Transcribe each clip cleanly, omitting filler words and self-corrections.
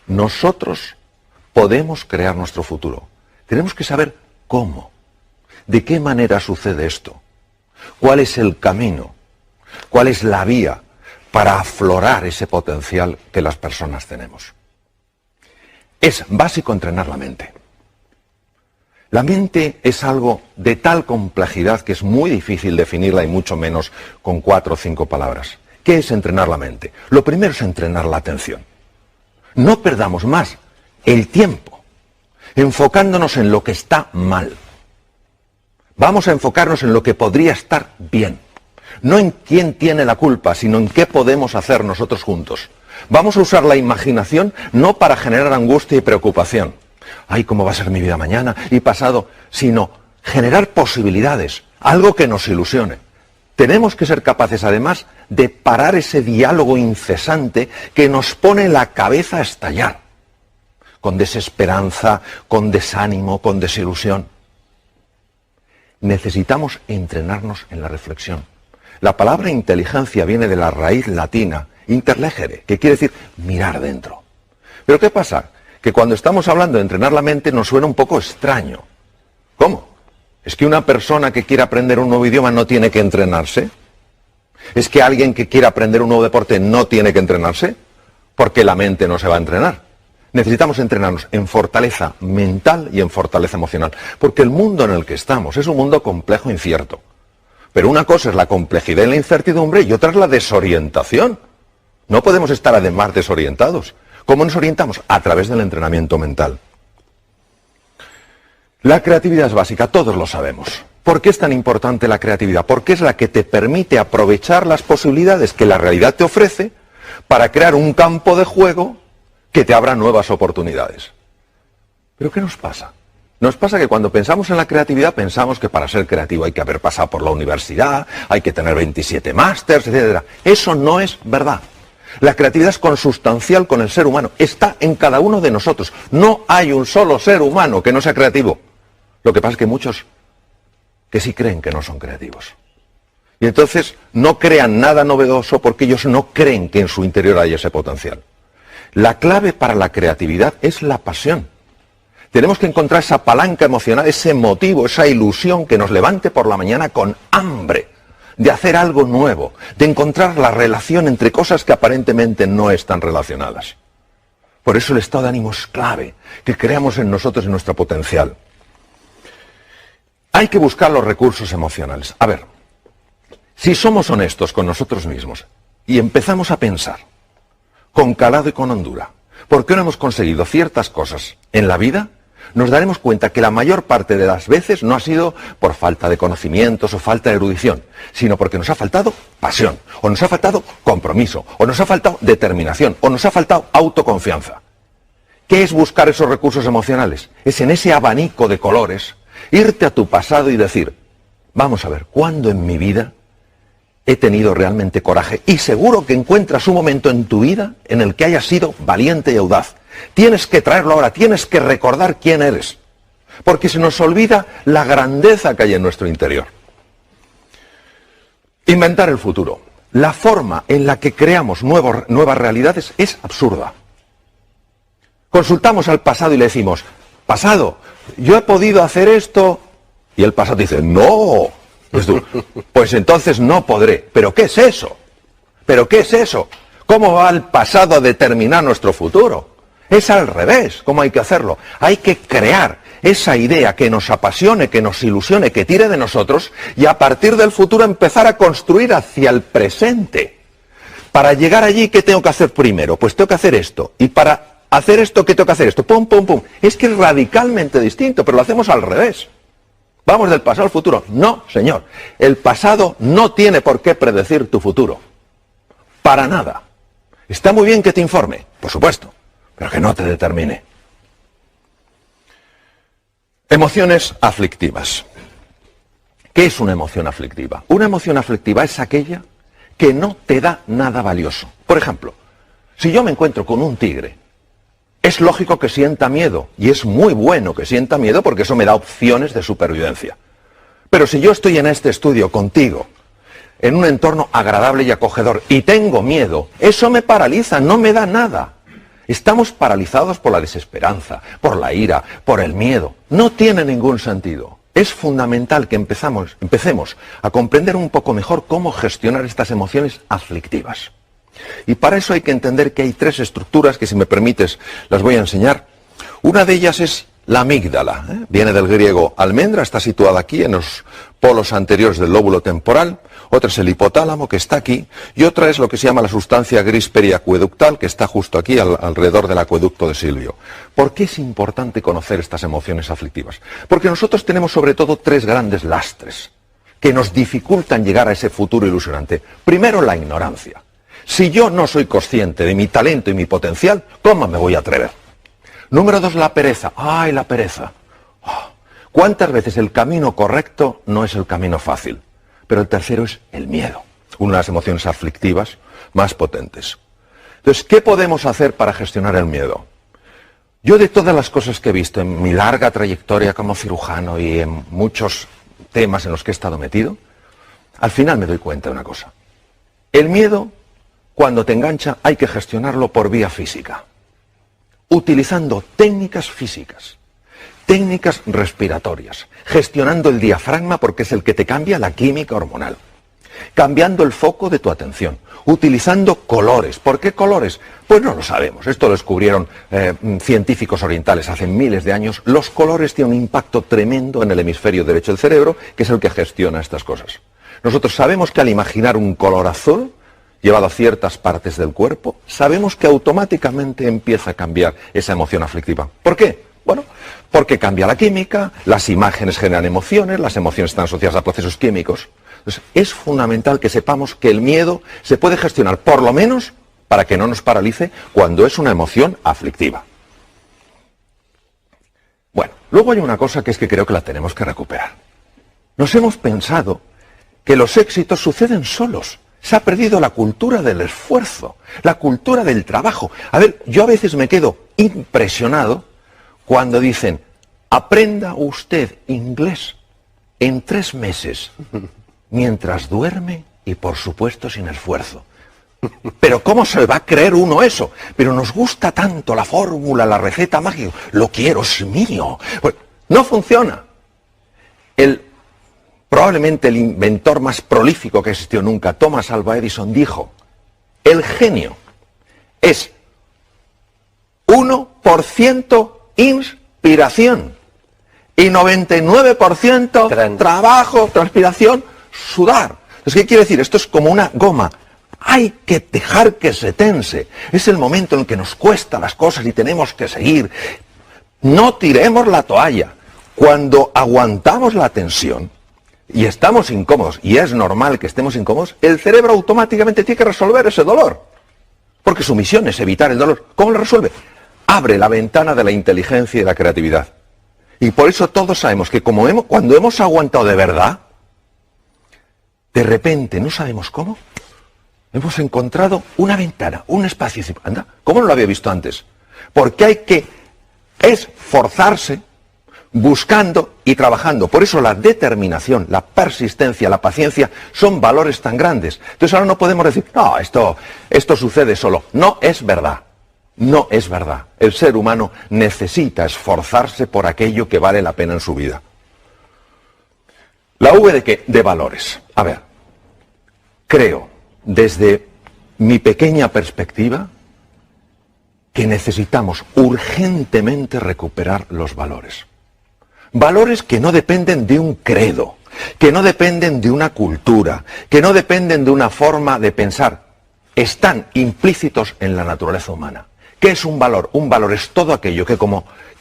Nosotros podemos crear nuestro futuro. Tenemos que saber cómo, de qué manera sucede esto, cuál es el camino, cuál es la vía para aflorar ese potencial que las personas tenemos. Es básico entrenar la mente. La mente es algo de tal complejidad que es muy difícil definirla y mucho menos con 4 o 5 palabras. ¿Qué es entrenar la mente? Lo primero es entrenar la atención. No perdamos más el tiempo enfocándonos en lo que está mal. Vamos a enfocarnos en lo que podría estar bien. No en quién tiene la culpa, sino en qué podemos hacer nosotros juntos. Vamos a usar la imaginación no para generar angustia y preocupación. Ay, ¿cómo va a ser mi vida mañana y pasado? Sino generar posibilidades, algo que nos ilusione. Tenemos que ser capaces, además, de parar ese diálogo incesante que nos pone la cabeza a estallar, con desesperanza, con desánimo, con desilusión. Necesitamos entrenarnos en la reflexión. La palabra inteligencia viene de la raíz latina, interlegere, que quiere decir mirar dentro. Pero ¿qué pasa? Que cuando estamos hablando de entrenar la mente nos suena un poco extraño. ¿Cómo? ¿Es que una persona que quiera aprender un nuevo idioma no tiene que entrenarse? ¿Es que alguien que quiera aprender un nuevo deporte no tiene que entrenarse? Porque la mente no se va a entrenar. Necesitamos entrenarnos en fortaleza mental y en fortaleza emocional. Porque el mundo en el que estamos es un mundo complejo e incierto. Pero una cosa es la complejidad y la incertidumbre y otra es la desorientación. No podemos estar además desorientados. ¿Cómo nos orientamos? A través del entrenamiento mental. La creatividad es básica, todos lo sabemos. ¿Por qué es tan importante la creatividad? Porque es la que te permite aprovechar las posibilidades que la realidad te ofrece para crear un campo de juego que te abra nuevas oportunidades. ¿Pero qué nos pasa? Nos pasa que cuando pensamos en la creatividad pensamos que para ser creativo hay que haber pasado por la universidad, hay que tener 27 másters, etc. Eso no es verdad. La creatividad es consustancial con el ser humano, está en cada uno de nosotros. No hay un solo ser humano que no sea creativo. Lo que pasa es que muchos que sí creen que no son creativos. Y entonces no crean nada novedoso porque ellos no creen que en su interior hay ese potencial. La clave para la creatividad es la pasión. Tenemos que encontrar esa palanca emocional, ese motivo, esa ilusión que nos levante por la mañana con hambre de hacer algo nuevo, de encontrar la relación entre cosas que aparentemente no están relacionadas. Por eso el estado de ánimo es clave, que creamos en nosotros y en nuestro potencial. Hay que buscar los recursos emocionales. A ver, si somos honestos con nosotros mismos y empezamos a pensar con calado y con hondura, ¿por qué no hemos conseguido ciertas cosas en la vida? Nos daremos cuenta que la mayor parte de las veces no ha sido por falta de conocimientos o falta de erudición, sino porque nos ha faltado pasión, o nos ha faltado compromiso, o nos ha faltado determinación, o nos ha faltado autoconfianza. ¿Qué es buscar esos recursos emocionales? Es en ese abanico de colores, irte a tu pasado y decir, vamos a ver, ¿cuándo en mi vida he tenido realmente coraje? Y seguro que encuentras un momento en tu vida en el que hayas sido valiente y audaz. Tienes que traerlo ahora, tienes que recordar quién eres, porque se nos olvida la grandeza que hay en nuestro interior. Inventar el futuro. La forma en la que creamos nuevas realidades es absurda. Consultamos al pasado y le decimos, pasado, yo he podido hacer esto, y el pasado dice, no, pues entonces no podré. ¿Pero qué es eso? ¿Pero qué es eso? ¿Cómo va el pasado a determinar nuestro futuro? Es al revés, ¿cómo hay que hacerlo? Hay que crear esa idea que nos apasione, que nos ilusione, que tire de nosotros y a partir del futuro empezar a construir hacia el presente. Para llegar allí, ¿qué tengo que hacer primero? Pues tengo que hacer esto. Y para hacer esto, ¿qué tengo que hacer? Esto, pum, pum, pum. Es que es radicalmente distinto, pero lo hacemos al revés. Vamos del pasado al futuro. No, señor. El pasado no tiene por qué predecir tu futuro. Para nada. Está muy bien que te informe, por supuesto, pero que no te determine. Emociones aflictivas. ¿Qué es una emoción aflictiva? Una emoción aflictiva es aquella que no te da nada valioso. Por ejemplo, si yo me encuentro con un tigre, es lógico que sienta miedo, y es muy bueno que sienta miedo porque eso me da opciones de supervivencia. Pero si yo estoy en este estudio contigo, en un entorno agradable y acogedor, y tengo miedo, eso me paraliza, no me da nada. Estamos paralizados por la desesperanza, por la ira, por el miedo. No tiene ningún sentido. Es fundamental que empecemos a comprender un poco mejor cómo gestionar estas emociones aflictivas. Y para eso hay que entender que hay tres estructuras que, si me permites, las voy a enseñar. Una de ellas es la amígdala, viene del griego almendra, está situada aquí en los polos anteriores del lóbulo temporal. Otra es el hipotálamo, que está aquí, y otra es lo que se llama la sustancia gris periacueductal, que está justo aquí alrededor del acueducto de Silvio. ¿Por qué es importante conocer estas emociones aflictivas? Porque nosotros tenemos sobre todo tres grandes lastres que nos dificultan llegar a ese futuro ilusionante. Primero, la ignorancia. Si yo no soy consciente de mi talento y mi potencial, ¿cómo me voy a atrever? Número dos, la pereza. ¡Ay, la pereza! ¿Cuántas veces el camino correcto no es el camino fácil? Pero el tercero es el miedo, una de las emociones aflictivas más potentes. Entonces, ¿qué podemos hacer para gestionar el miedo? Yo, de todas las cosas que he visto en mi larga trayectoria como cirujano y en muchos temas en los que he estado metido, al final me doy cuenta de una cosa. El miedo, cuando te engancha, hay que gestionarlo por vía física, utilizando técnicas físicas. Técnicas respiratorias, gestionando el diafragma porque es el que te cambia la química hormonal, cambiando el foco de tu atención, utilizando colores. ¿Por qué colores? Pues no lo sabemos. Esto lo descubrieron científicos orientales hace miles de años. Los colores tienen un impacto tremendo en el hemisferio derecho del cerebro, que es el que gestiona estas cosas. Nosotros sabemos que al imaginar un color azul llevado a ciertas partes del cuerpo, sabemos que automáticamente empieza a cambiar esa emoción aflictiva. ¿Por qué? Bueno, porque cambia la química, las imágenes generan emociones, las emociones están asociadas a procesos químicos. Entonces, es fundamental que sepamos que el miedo se puede gestionar, por lo menos, para que no nos paralice cuando es una emoción aflictiva. Bueno, luego hay una cosa que es que creo que la tenemos que recuperar. Nos hemos pensado que los éxitos suceden solos. Se ha perdido la cultura del esfuerzo, la cultura del trabajo. A ver, yo a veces me quedo impresionado cuando dicen, aprenda usted inglés en 3 meses, mientras duerme y por supuesto sin esfuerzo. Pero ¿cómo se va a creer uno eso? Pero nos gusta tanto la fórmula, la receta mágica, lo quiero, es mío. Pues no funciona. Probablemente el inventor más prolífico que existió nunca, Thomas Alva Edison, dijo, el genio es 1% inspiración y 99% trabajo, transpiración, sudar. Entonces, ¿qué quiere decir? Esto es como una goma. Hay que dejar que se tense. Es el momento en el que nos cuesta las cosas y tenemos que seguir. No tiremos la toalla. Cuando aguantamos la tensión y estamos incómodos, y es normal que estemos incómodos, el cerebro automáticamente tiene que resolver ese dolor. Porque su misión es evitar el dolor. ¿Cómo lo resuelve? Abre la ventana de la inteligencia y la creatividad. Y por eso todos sabemos que cuando hemos aguantado de verdad, de repente, no sabemos cómo, hemos encontrado una ventana, un espacio. Anda, ¿cómo no lo había visto antes? Porque hay que esforzarse buscando y trabajando. Por eso la determinación, la persistencia, la paciencia son valores tan grandes. Entonces ahora no podemos decir, no, esto sucede solo. No es verdad. No es verdad. El ser humano necesita esforzarse por aquello que vale la pena en su vida. ¿La V de qué? De valores. A ver, creo, desde mi pequeña perspectiva, que necesitamos urgentemente recuperar los valores. Valores que no dependen de un credo, que no dependen de una cultura, que no dependen de una forma de pensar. Están implícitos en la naturaleza humana. ¿Qué es un valor? Un valor es todo aquello que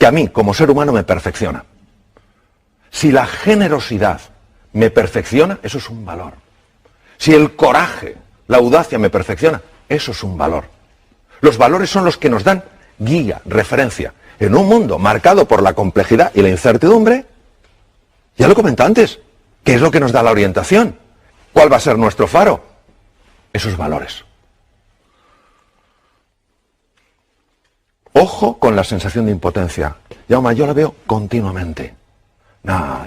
a mí, como ser humano, me perfecciona. Si la generosidad me perfecciona, eso es un valor. Si el coraje, la audacia me perfecciona, eso es un valor. Los valores son los que nos dan guía, referencia. En un mundo marcado por la complejidad y la incertidumbre, ya lo comenté antes, ¿qué es lo que nos da la orientación? ¿Cuál va a ser nuestro faro? Esos valores. Ojo con la sensación de impotencia. Yo la veo continuamente. No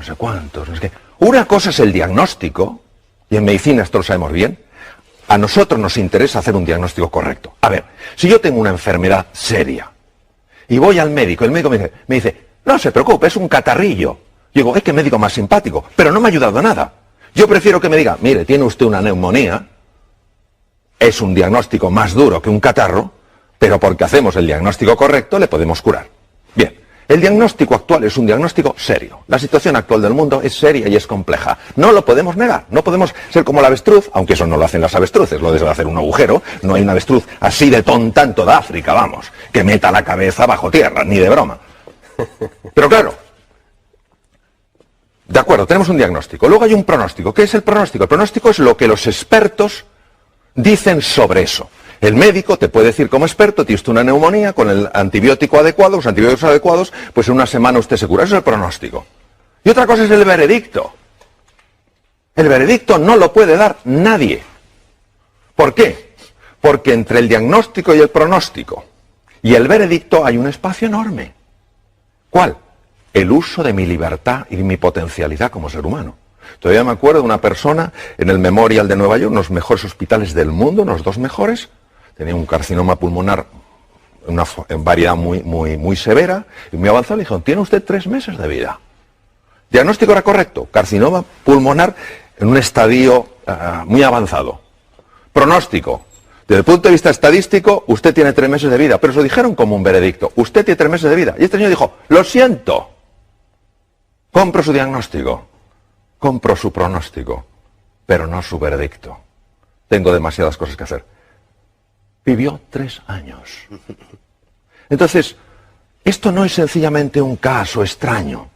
sé cuántos, no sé qué. Una cosa es el diagnóstico, y en medicina esto lo sabemos bien. A nosotros nos interesa hacer un diagnóstico correcto. A ver, si yo tengo una enfermedad seria y voy al médico, el médico me dice, no se preocupe, es un catarrillo. Yo digo, qué médico más simpático, pero no me ha ayudado a nada. Yo prefiero que me diga, mire, tiene usted una neumonía, es un diagnóstico más duro que un catarro, pero porque hacemos el diagnóstico correcto le podemos curar. Bien, el diagnóstico actual es un diagnóstico serio. La situación actual del mundo es seria y es compleja. No lo podemos negar, no podemos ser como la avestruz, aunque eso no lo hacen las avestruces, lo de hacer un agujero, no hay una avestruz así de tonta en toda África, vamos, que meta la cabeza bajo tierra, ni de broma. Pero claro, de acuerdo, tenemos un diagnóstico. Luego hay un pronóstico. ¿Qué es el pronóstico? El pronóstico es lo que los expertos dicen sobre eso. El médico te puede decir como experto, tiene usted una neumonía, con el antibiótico adecuado, los antibióticos adecuados, pues en una semana usted se cura. Eso es el pronóstico. Y otra cosa es el veredicto. El veredicto no lo puede dar nadie. ¿Por qué? Porque entre el diagnóstico y el pronóstico y el veredicto hay un espacio enorme. ¿Cuál? El uso de mi libertad y mi potencialidad como ser humano. Todavía me acuerdo de una persona en el Memorial de Nueva York, uno de los mejores hospitales del mundo, unos 2 mejores, tenía un carcinoma pulmonar en variedad muy severa, y muy avanzado, le dijeron, tiene usted 3 meses de vida. Diagnóstico era correcto, carcinoma pulmonar en un estadio muy avanzado. Pronóstico, desde el punto de vista estadístico, usted tiene 3 meses de vida, pero se lo dijeron como un veredicto, usted tiene 3 meses de vida. Y este señor dijo, lo siento, compro su diagnóstico, compro su pronóstico, pero no su veredicto. Tengo demasiadas cosas que hacer. Vivió 3 años. Entonces, esto no es sencillamente un caso extraño.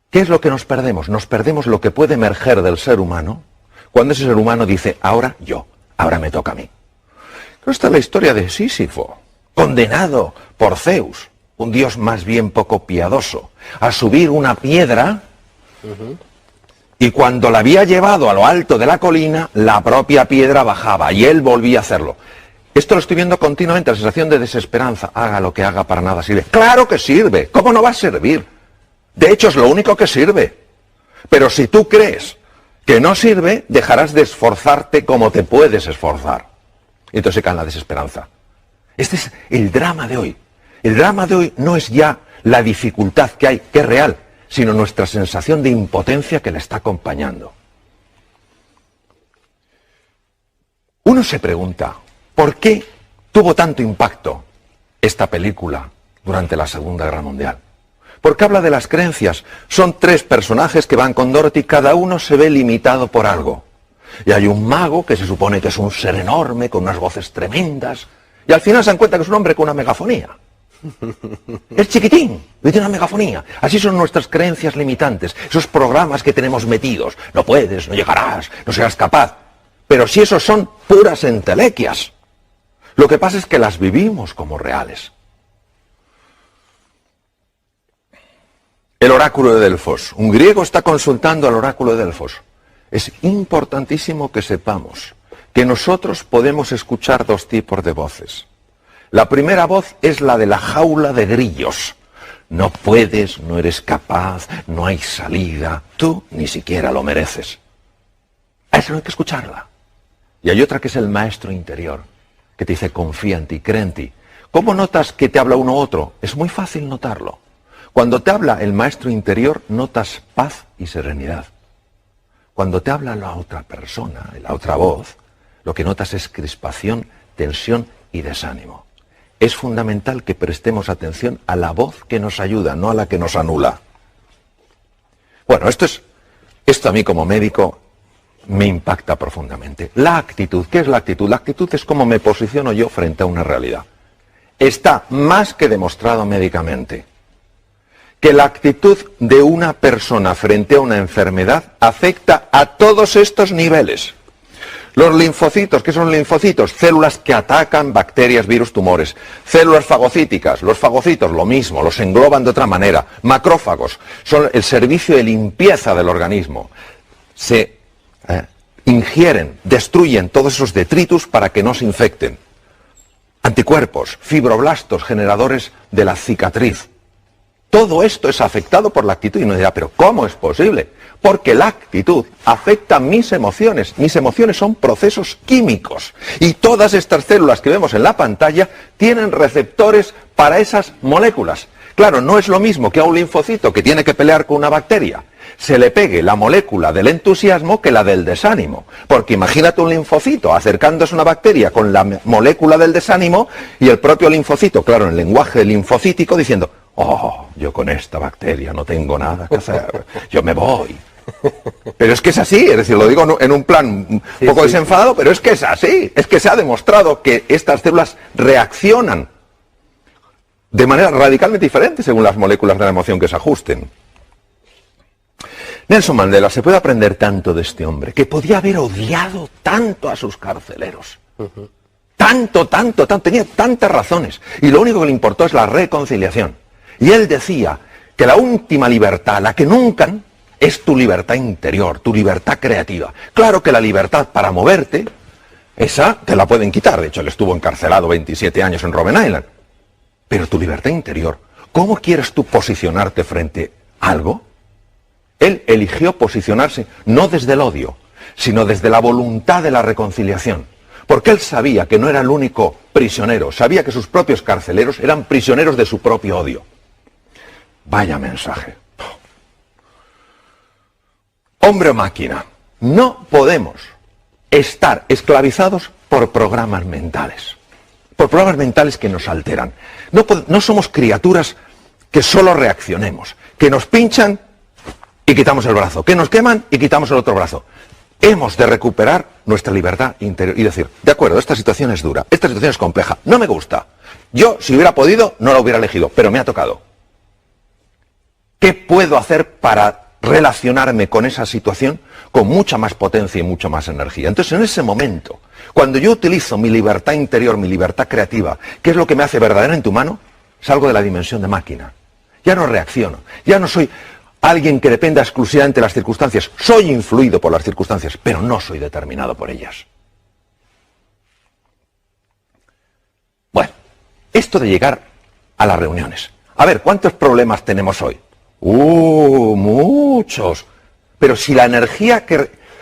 ¿Qué es lo que nos perdemos? Nos perdemos lo que puede emerger del ser humano cuando ese ser humano dice, ahora me toca a mí. Esta es la historia de Sísifo, condenado por Zeus, un dios más bien poco piadoso, a subir una piedra, y cuando la había llevado a lo alto de la colina, la propia piedra bajaba y él volvía a hacerlo. Esto lo estoy viendo continuamente, la sensación de desesperanza. Haga lo que haga, para nada sirve. ¡Claro que sirve! ¿Cómo no va a servir? De hecho, es lo único que sirve. Pero si tú crees que no sirve, dejarás de esforzarte como te puedes esforzar. Y entonces se cae en la desesperanza. Este es el drama de hoy. El drama de hoy no es ya la dificultad que hay, que es real, sino nuestra sensación de impotencia que le está acompañando. Uno se pregunta, ¿por qué tuvo tanto impacto esta película durante la Segunda Guerra Mundial? Porque habla de las creencias. Son 3 personajes que van con Dorothy, cada uno se ve limitado por algo. Y hay un mago que se supone que es un ser enorme, con unas voces tremendas, y al final se dan cuenta que es un hombre con una megafonía. Es chiquitín, y tiene una megafonía. Así son nuestras creencias limitantes, esos programas que tenemos metidos. No puedes, no llegarás, no serás capaz. Pero si esos son puras entelequias. Lo que pasa es que las vivimos como reales. El oráculo de Delfos. Un griego está consultando al oráculo de Delfos. Es importantísimo que sepamos que nosotros podemos escuchar 2 tipos de voces. La primera voz es la de la jaula de grillos. No puedes, no eres capaz, no hay salida, tú ni siquiera lo mereces. A esa no hay que escucharla. Y hay otra que es el maestro interior, que te dice confía en ti, cree en ti. ¿Cómo notas que te habla uno u otro? Es muy fácil notarlo. Cuando te habla el maestro interior, notas paz y serenidad. Cuando te habla la otra persona, la otra voz, lo que notas es crispación, tensión y desánimo. Es fundamental que prestemos atención a la voz que nos ayuda, no a la que nos anula. Bueno, esto a mí como médico me impacta profundamente. La actitud, ¿qué es la actitud? La actitud es cómo me posiciono yo frente a una realidad. Está más que demostrado médicamente que la actitud de una persona frente a una enfermedad afecta a todos estos niveles. Los linfocitos, ¿qué son linfocitos? Células que atacan bacterias, virus, tumores. Células fagocíticas, los fagocitos, lo mismo, los engloban de otra manera. Macrófagos, son el servicio de limpieza del organismo. Se ingieren, destruyen todos esos detritus para que no se infecten. Anticuerpos, fibroblastos, generadores de la cicatriz. Todo esto es afectado por la actitud. Y uno dirá, ¿pero cómo es posible? Porque la actitud afecta mis emociones. Mis emociones son procesos químicos. Y todas estas células que vemos en la pantalla tienen receptores para esas moléculas. Claro, no es lo mismo que a un linfocito que tiene que pelear con una bacteria se le pegue la molécula del entusiasmo que la del desánimo. Porque imagínate un linfocito acercándose a una bacteria con la molécula del desánimo y el propio linfocito, claro, en el lenguaje linfocítico, diciendo, oh, yo con esta bacteria no tengo nada que hacer, yo me voy. Pero es que es así, es decir, lo digo en un plan un poco desenfadado, pero es que es así. Es que se ha demostrado que estas células reaccionan de manera radicalmente diferente según las moléculas de la emoción que se ajusten. Nelson Mandela, se puede aprender tanto de este hombre, que podía haber odiado tanto a sus carceleros. Tanto, tenía tantas razones. Y lo único que le importó es la reconciliación. Y él decía que la última libertad, la que nunca, es tu libertad interior, tu libertad creativa. Claro que la libertad para moverte, esa te la pueden quitar. De hecho, él estuvo encarcelado 27 años en Robben Island. Pero tu libertad interior, ¿cómo quieres tú posicionarte frente a algo? Él eligió posicionarse no desde el odio, sino desde la voluntad de la reconciliación. Porque él sabía que no era el único prisionero, sabía que sus propios carceleros eran prisioneros de su propio odio. Vaya mensaje. Hombre o máquina, no podemos estar esclavizados por programas mentales. Por programas mentales que nos alteran. No somos criaturas que solo reaccionemos, que nos pinchan y quitamos el brazo, que nos queman y quitamos el otro brazo. Hemos de recuperar nuestra libertad interior y decir, de acuerdo, esta situación es dura, esta situación es compleja, no me gusta. Yo, si hubiera podido, no la hubiera elegido, pero me ha tocado. ¿Qué puedo hacer para relacionarme con esa situación con mucha más potencia y mucha más energía? Entonces, en ese momento, cuando yo utilizo mi libertad interior, mi libertad creativa, ¿qué es lo que me hace verdaderamente humano? Salgo de la dimensión de máquina. Ya no reacciono, ya no soy alguien que dependa exclusivamente de las circunstancias. Soy influido por las circunstancias, pero no soy determinado por ellas. Bueno, esto de llegar a las reuniones. A ver, ¿cuántos problemas tenemos hoy? Muchos. Pero si la energía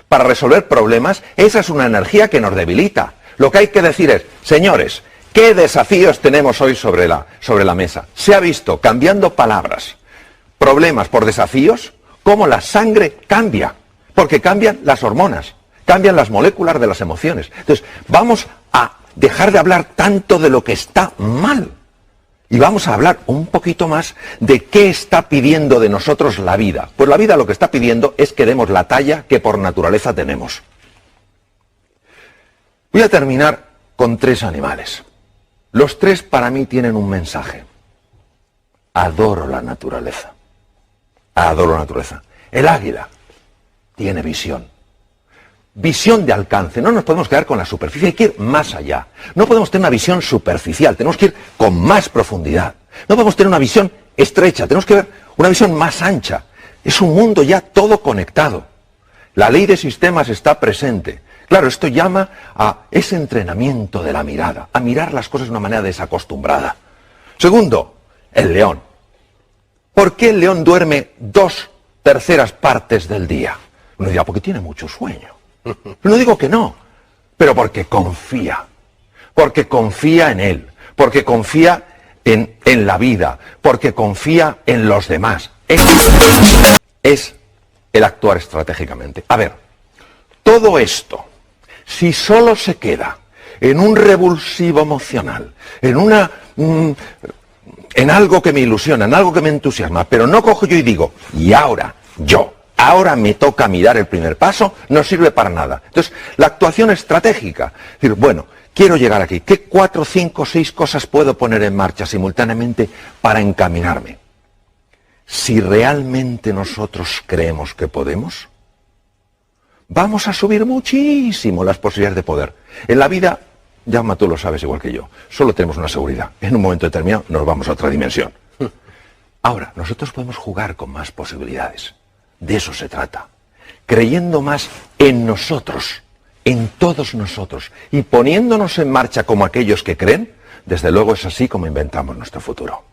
para resolver problemas, esa es una energía que nos debilita. Lo que hay que decir es, señores, ¿qué desafíos tenemos hoy sobre la mesa? Se ha visto, cambiando palabras, problemas por desafíos, cómo la sangre cambia, porque cambian las hormonas, cambian las moléculas de las emociones. Entonces, vamos a dejar de hablar tanto de lo que está mal y vamos a hablar un poquito más de qué está pidiendo de nosotros la vida. Pues la vida lo que está pidiendo es que demos la talla que por naturaleza tenemos. Voy a terminar con 3 animales. Los 3 para mí tienen un mensaje. Adoro la naturaleza. Adoro la naturaleza. El águila tiene visión. Visión de alcance. No nos podemos quedar con la superficie, hay que ir más allá. No podemos tener una visión superficial, tenemos que ir con más profundidad. No podemos tener una visión estrecha, tenemos que ver una visión más ancha. Es un mundo ya todo conectado. La ley de sistemas está presente. Claro, esto llama a ese entrenamiento de la mirada, a mirar las cosas de una manera desacostumbrada. Segundo, el león. ¿Por qué el león duerme 2/3 partes del día? Uno dirá, porque tiene mucho sueño. No digo que no, pero porque confía en él, porque confía en la vida, porque confía en los demás. Es el actuar estratégicamente. A ver, todo esto, si solo se queda en un revulsivo emocional, en algo que me ilusiona, en algo que me entusiasma, pero no cojo yo y digo, y ahora me toca mirar el primer paso, no sirve para nada. Entonces, la actuación estratégica, es decir, bueno, quiero llegar aquí, ¿qué 4, 5, 6 cosas puedo poner en marcha simultáneamente para encaminarme? Si realmente nosotros creemos que podemos, vamos a subir muchísimo las posibilidades de poder. En la vida, Jaume, tú lo sabes igual que yo, solo tenemos una seguridad. En un momento determinado nos vamos a otra dimensión. Ahora, nosotros podemos jugar con más posibilidades. De eso se trata. Creyendo más en nosotros, en todos nosotros, y poniéndonos en marcha como aquellos que creen, desde luego es así como inventamos nuestro futuro.